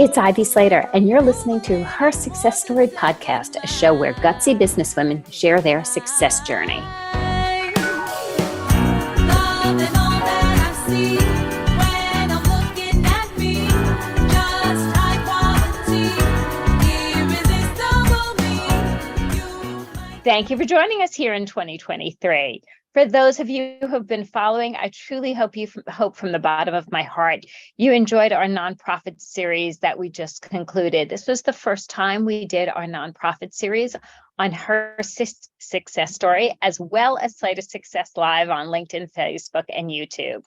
It's Ivy Slater, and you're listening to Her Success Story podcast, a show where gutsy businesswomen share their success journey. Thank you for joining us here in 2023. For those of you who have been following, I truly hope from the bottom of my heart you enjoyed our nonprofit series that we just concluded. This was the first time we did our nonprofit series on Her Success Story, as well as Slater Success Live on LinkedIn, Facebook, and YouTube.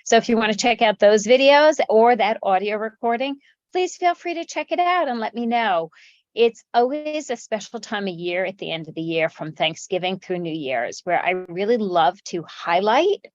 So if you want to check out those videos or that audio recording, please feel free to check it out and let me know. It's always a special time of year at the end of the year, from Thanksgiving through New Year's, where I really love to highlight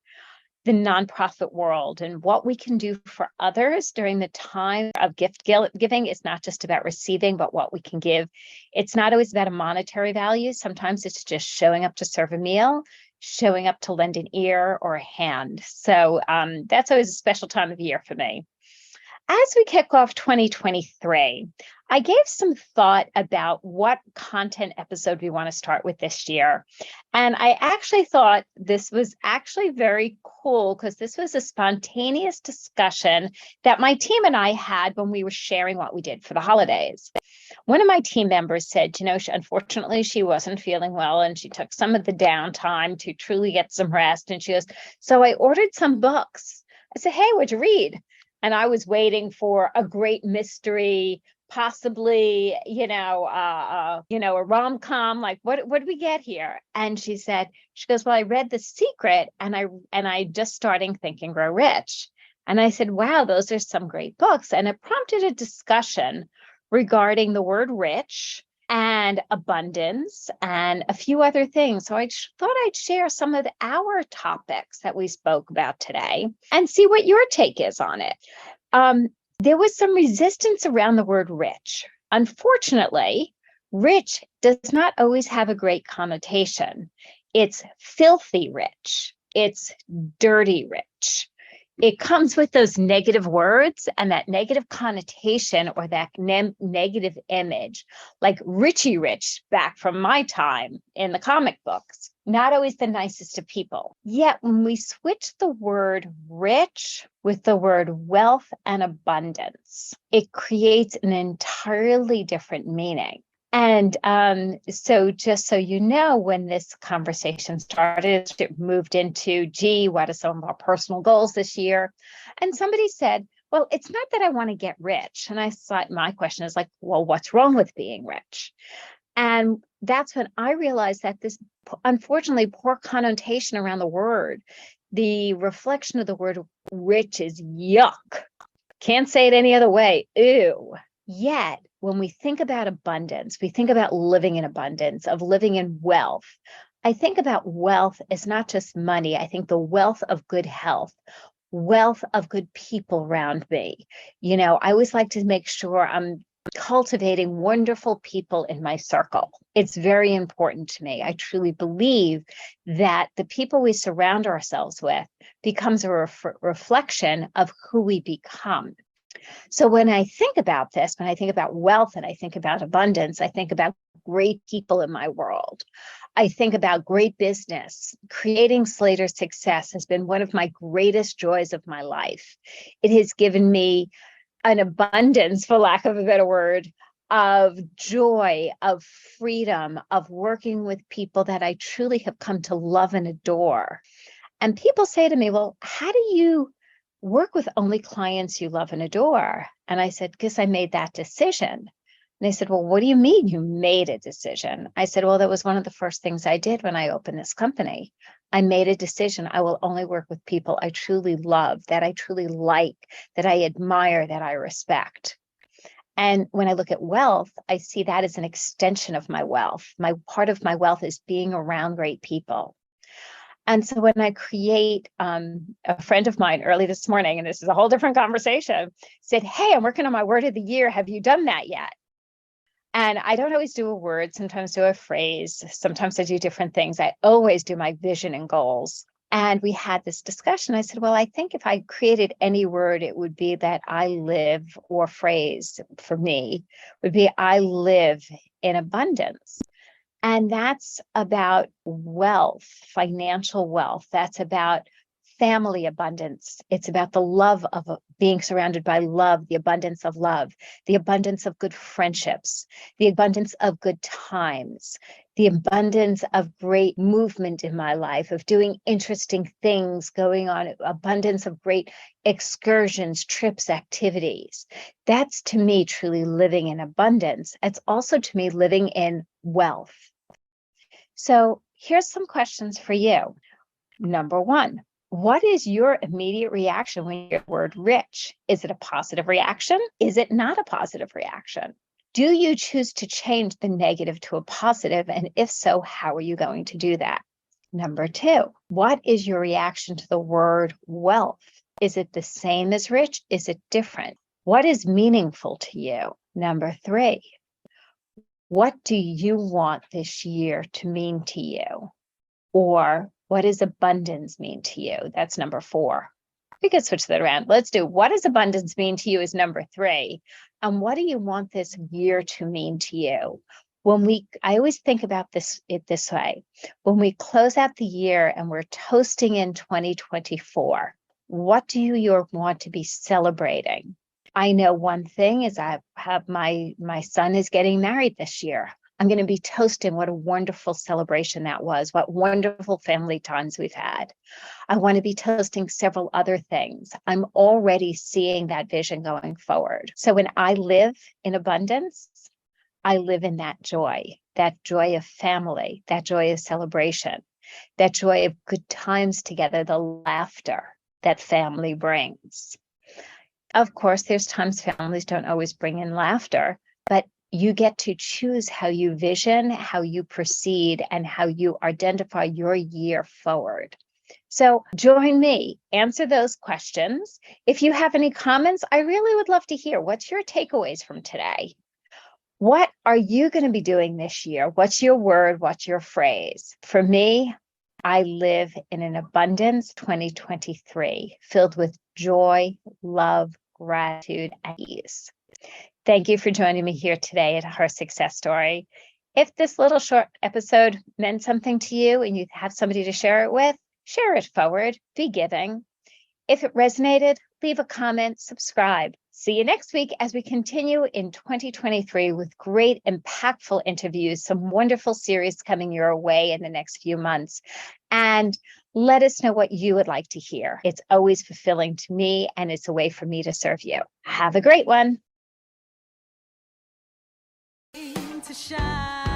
the nonprofit world and what we can do for others during the time of gift giving. It's not just about receiving, but what we can give. It's not always about a monetary value. Sometimes it's just showing up to serve a meal, showing up to lend an ear or a hand. So that's always a special time of year for me. As we kick off 2023, I gave some thought about what content episode we want to start with this year. And I actually thought this was actually very cool because this was a spontaneous discussion that my team and I had when we were sharing what we did for the holidays. One of my team members said, unfortunately, she wasn't feeling well and she took some of the downtime to truly get some rest. And she goes, so I ordered some books. I said, hey, what'd you read? And I was waiting for a great mystery, possibly, a rom-com, like what did we get here? And she goes, well, I read The Secret and I just started Think and Grow Rich. And I said, wow, those are some great books. And it prompted a discussion regarding the word rich and abundance and a few other things. So I thought I'd share some of our topics that we spoke about today and see what your take is on it. There was some resistance around the word rich. Unfortunately, rich does not always have a great connotation. It's filthy rich. It's dirty rich. It comes with those negative words and that negative connotation or that negative image, like Richie Rich back from my time in the comic books. Not always the nicest of people. Yet when we switch the word rich with the word wealth and abundance, it creates an entirely different meaning. And so just so you know, when this conversation started, it moved into, what are some of our personal goals this year? And somebody said, well, it's not that I want to get rich. And I thought, my question is like, well, what's wrong with being rich? And that's when I realized that this, unfortunately, poor connotation around the word, the reflection of the word rich is yuck. Can't say it any other way. Ew. Yet, when we think about abundance, we think about living in abundance, of living in wealth. I think about wealth as not just money. I think the wealth of good health, wealth of good people around me. I always like to make sure I'm cultivating wonderful people in my circle. It's very important to me. I truly believe that the people we surround ourselves with becomes a reflection of who we become. So when I think about this, when I think about wealth and I think about abundance, I think about great people in my world. I think about great business. Creating Slater Success has been one of my greatest joys of my life. It has given me an abundance, for lack of a better word, of joy, of freedom, of working with people that I truly have come to love and adore. And people say to me, well, how do you work with only clients you love and adore? And I said, because I made that decision. And they said, well, what do you mean you made a decision? I said, well, that was one of the first things I did when I opened this company. I made a decision. I will only work with people I truly love, that I truly like, that I admire, that I respect. And when I look at wealth, I see that as an extension of my wealth. My part of my wealth is being around great people. And so when I create, a friend of mine early this morning, and this is a whole different conversation, said, hey, I'm working on my word of the year. Have you done that yet? And I don't always do a word, sometimes do a phrase, sometimes I do different things. I always do my vision and goals. And we had this discussion. I said, well, I think if I created any word, it would be that I live, or phrase for me would be I live in abundance. And that's about wealth, financial wealth. That's about family abundance. It's about the love of being surrounded by love, the abundance of good friendships, the abundance of good times, the abundance of great movement in my life, of doing interesting things, going on, abundance of great excursions, trips, activities. That's to me truly living in abundance. It's also to me living in wealth. So here's some questions for you. Number one, what is your immediate reaction when you hear the word rich? Is it a positive reaction? Is it not a positive reaction? Do you choose to change the negative to a positive? And if so, how are you going to do that? Number two, what is your reaction to the word wealth? Is it the same as rich? Is it different? What is meaningful to you? Number three, what do you want this year to mean to you? Or what does abundance mean to you? That's number four. We could switch that around. Let's do what does abundance mean to you is number three. And what do you want this year to mean to you? I always think about it this way. When we close out the year and we're toasting in 2024, what do you want to be celebrating? I know one thing is I have my son is getting married this year. I'm going to be toasting what a wonderful celebration that was, what wonderful family times we've had. I want to be toasting several other things. I'm already seeing that vision going forward. So when I live in abundance, I live in that joy of family, that joy of celebration, that joy of good times together, the laughter that family brings. Of course, there's times families don't always bring in laughter, but you get to choose how you vision, how you proceed, and how you identify your year forward. So join me, answer those questions. If you have any comments, I really would love to hear. What's your takeaways from today? What are you going to be doing this year? What's your word? What's your phrase? For me, I live in an abundance 2023 filled with joy, love, gratitude, and ease. Thank you for joining me here today at Her Success Story. If this little short episode meant something to you and you have somebody to share it with, share it forward, be giving. If it resonated, leave a comment, subscribe. See you next week as we continue in 2023 with great, impactful interviews, some wonderful series coming your way in the next few months. And let us know what you would like to hear. It's always fulfilling to me, and it's a way for me to serve you. Have a great one. To shine.